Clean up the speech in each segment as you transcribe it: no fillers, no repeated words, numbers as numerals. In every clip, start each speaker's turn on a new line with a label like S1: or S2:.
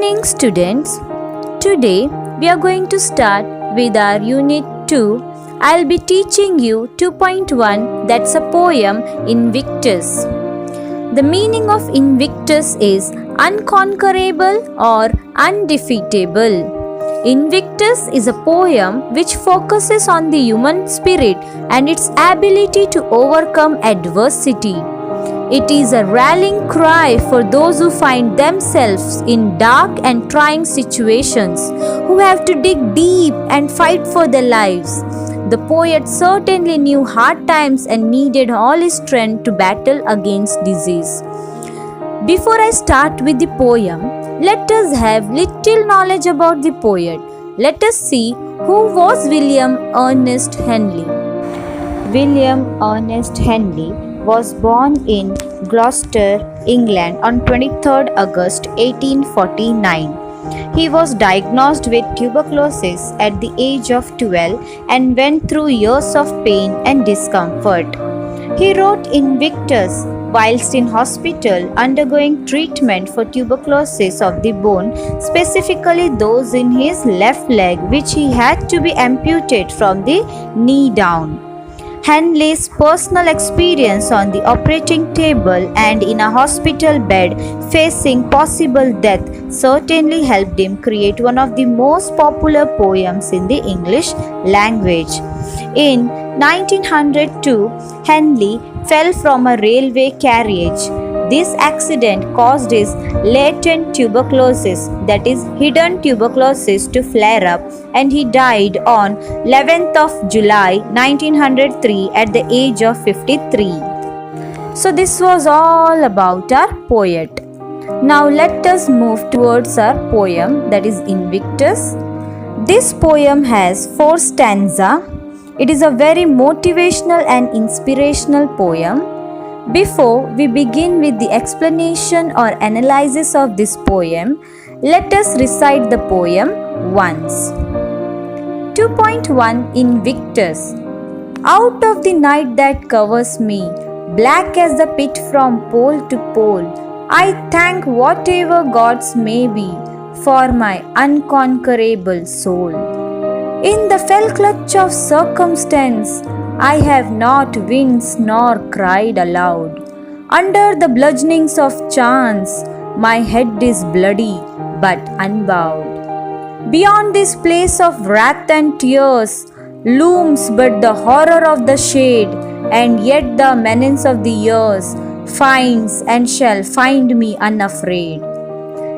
S1: morning, students. Today we are going to start with our Unit 2. I'll be teaching you 2.1, that's a poem, Invictus. The meaning of Invictus is unconquerable or undefeatable. Invictus is a poem which focuses on the human spirit and its ability to overcome adversity. It is a rallying cry for those who find themselves in dark and trying situations, who have to dig deep and fight for their lives. The poet certainly knew hard times and needed all his strength to battle against disease. Before I start with the poem, let us have little knowledge about the poet. Let us see who was William Ernest Henley. William Ernest Henley was born in Gloucester, England on 23rd August 1849. He was diagnosed with tuberculosis at the age of 12 and went through years of pain and discomfort. He wrote Invictus whilst in hospital undergoing treatment for tuberculosis of the bone, specifically those in his left leg, which he had to be amputated from the knee down. Henley's personal experience on the operating table and in a hospital bed facing possible death certainly helped him create one of the most popular poems in the English language. In 1902, Henley fell from a railway carriage. This accident caused his latent tuberculosis, that is hidden tuberculosis, to flare up, and he died on 11th of July 1903 at the age of 53. So this was all about our poet. Now let us move towards our poem, that is Invictus. This poem has 4 stanzas. It is a very motivational and inspirational poem. Before we begin with the explanation or analysis of this poem, let us recite the poem once. 2.1 Invictus. Out of the night that covers me, black as the pit from pole to pole, I thank whatever gods may be for my unconquerable soul. In the fell clutch of circumstance, I have not winced nor cried aloud. Under the bludgeonings of chance, my head is bloody but unbowed. Beyond this place of wrath and tears looms but the horror of the shade, and yet the menace of the years finds and shall find me unafraid.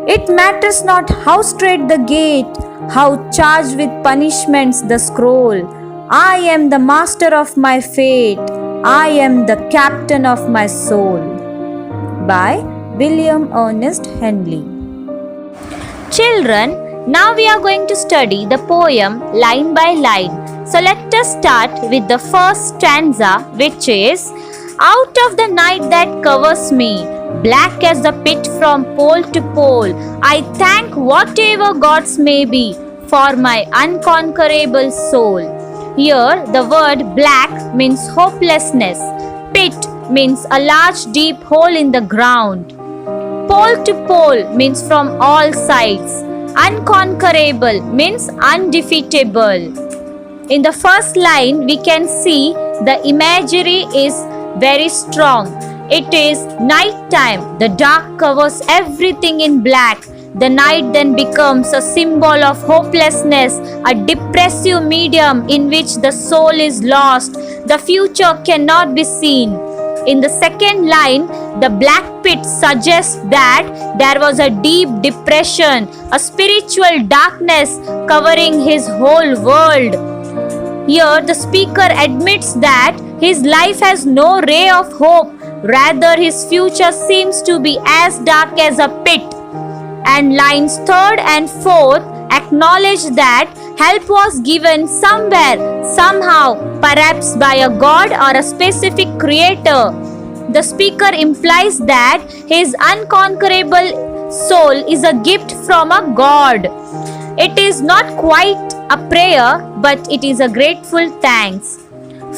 S1: It matters not how strait the gate, how charged with punishments the scroll. I am the master of my fate. I am the captain of my soul. By William Ernest Henley. Children, now we are going to study the poem line by line. So let us start with the first stanza, which is, out of the night that covers me, black as the pit from pole to pole, I thank whatever gods may be for my unconquerable soul. Here, the word black means hopelessness. Pit means a large deep hole in the ground. Pole to pole means from all sides. Unconquerable means undefeatable. In the first line, we can see the imagery is very strong. It is night time. The dark covers everything in black. The night then becomes a symbol of hopelessness, a depressive medium in which the soul is lost. The future cannot be seen. In the second line, the black pit suggests that there was a deep depression, a spiritual darkness covering his whole world. Here, the speaker admits that his life has no ray of hope. Rather, his future seems to be as dark as a pit. And lines 3rd and 4th acknowledge that help was given somewhere, somehow, perhaps by a god or a specific creator. The speaker implies that his unconquerable soul is a gift from a god. It is not quite a prayer, but it is a grateful thanks.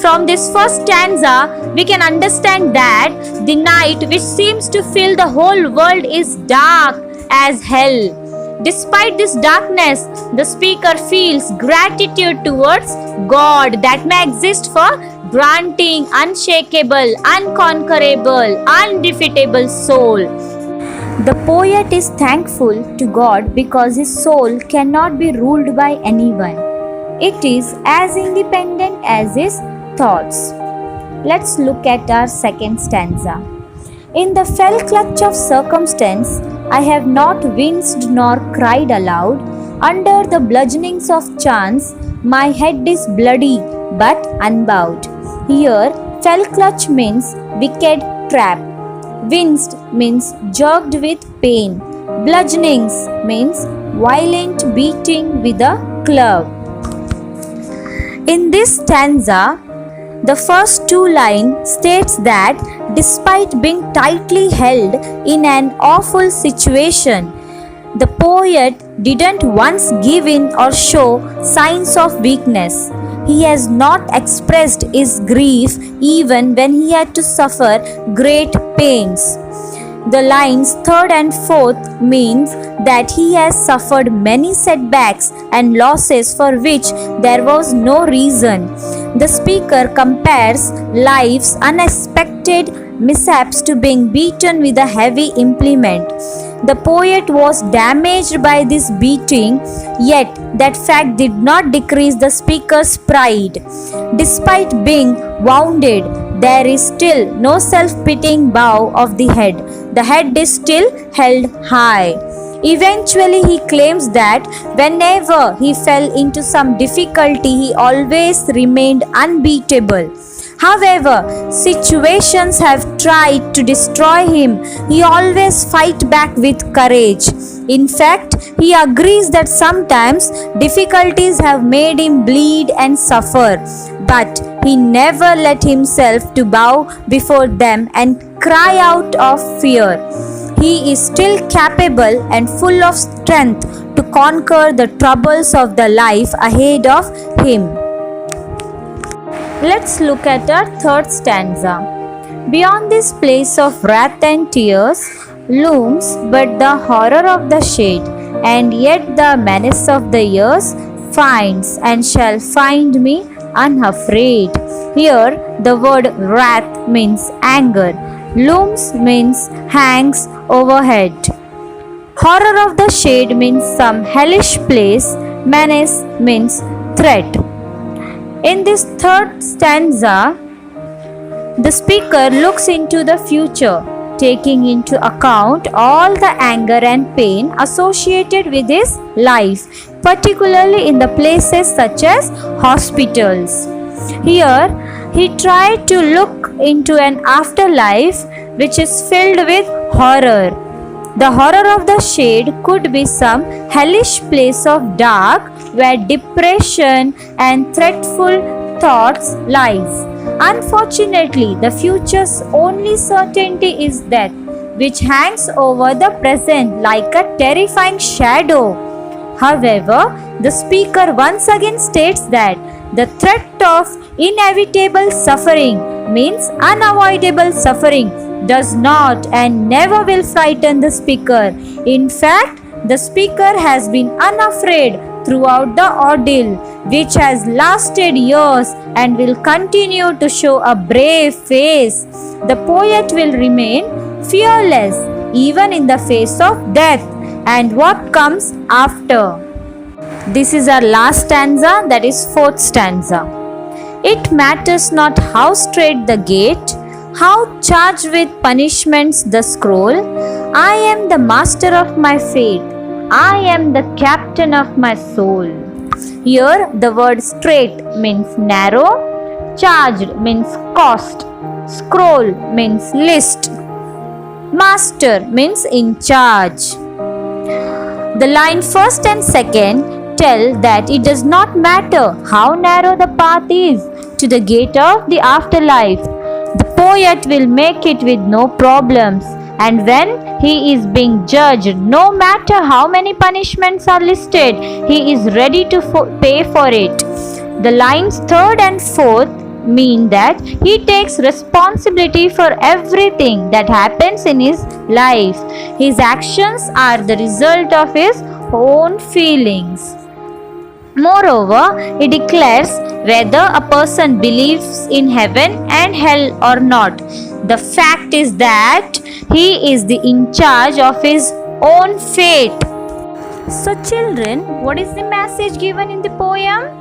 S1: From this first stanza, we can understand that the night which seems to fill the whole world is dark as hell. Despite this darkness, the speaker feels gratitude towards God that may exist for granting unshakable, unconquerable, undefeatable soul. The poet is thankful to God because his soul cannot be ruled by anyone. It is as independent as his thoughts. Let's look at our second stanza. In the fell clutch of circumstance, I have not winced nor cried aloud. Under the bludgeonings of chance, my head is bloody but unbowed. Here, fell clutch means wicked trap. Winced means jerked with pain. Bludgeonings means violent beating with a club. In this stanza, the first two lines states that despite being tightly held in an awful situation, the poet didn't once give in or show signs of weakness. He has not expressed his grief even when he had to suffer great pains. The lines third and fourth means that he has suffered many setbacks and losses for which there was no reason. The speaker compares life's unexpected mishaps to being beaten with a heavy implement. The poet was damaged by this beating, yet that fact did not decrease the speaker's pride. Despite being wounded, there is still no self-pitying bow of the head. The head is still held high. Eventually, he claims that whenever he fell into some difficulty, he always remained unbeatable. However, situations have tried to destroy him. He always fights back with courage. In fact, he agrees that sometimes difficulties have made him bleed and suffer, but he never let himself to bow before them and cry out of fear. He is still capable and full of strength to conquer the troubles of the life ahead of him. Let's look at our third stanza. Beyond this place of wrath and tears looms but the horror of the shade, and yet the menace of the years finds and shall find me unafraid. Here the word wrath means anger. Looms means hangs overhead. Horror of the shade means some hellish place. Menace means threat. In this third stanza, the speaker looks into the future, taking into account all the anger and pain associated with his life, particularly in the places such as hospitals. Here, he tried to look into an afterlife which is filled with horror. The horror of the shade could be some hellish place of dark where depression and threatful thoughts lies. Unfortunately, the future's only certainty is death, which hangs over the present like a terrifying shadow. However, the speaker once again states that the threat of inevitable suffering means unavoidable suffering does not and never will frighten the speaker. In fact, the speaker has been unafraid throughout the ordeal, which has lasted years and will continue to show a brave face. The poet will remain fearless even in the face of death and what comes after. This is our last stanza, that is fourth stanza. It matters not how straight the gate, how charged with punishments the scroll. I am the master of my fate. I am the captain of my soul. Here the word straight means narrow, charged means cost, scroll means list, master means in charge. The line first and second tell that it does not matter how narrow the path is to the gate of the afterlife. The poet will make it with no problems, and when he is being judged, no matter how many punishments are listed, he is ready to pay for it. The lines third and fourth mean that he takes responsibility for everything that happens in his life. His actions are the result of his own feelings. Moreover, it declares whether a person believes in heaven and hell or not. The fact is that he is in charge of his own fate. So, children, what is the message given in the poem?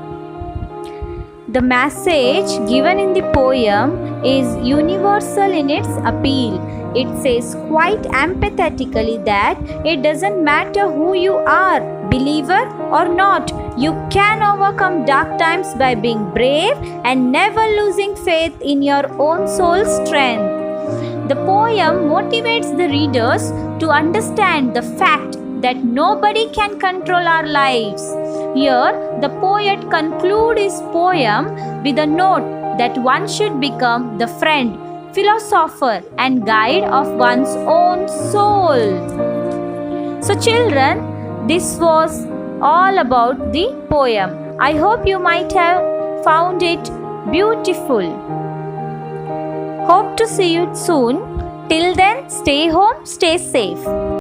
S1: The message given in the poem is universal in its appeal. It says quite empathetically that it doesn't matter who you are, believer or not, you can overcome dark times by being brave and never losing faith in your own soul's strength. The poem motivates the readers to understand the fact that nobody can control our lives. Here, the poet concludes his poem with a note that one should become the friend, philosopher, and guide of one's own soul. So, children, this was all about the poem. I hope you might have found it beautiful. Hope to see you soon. Till then, stay home, stay safe.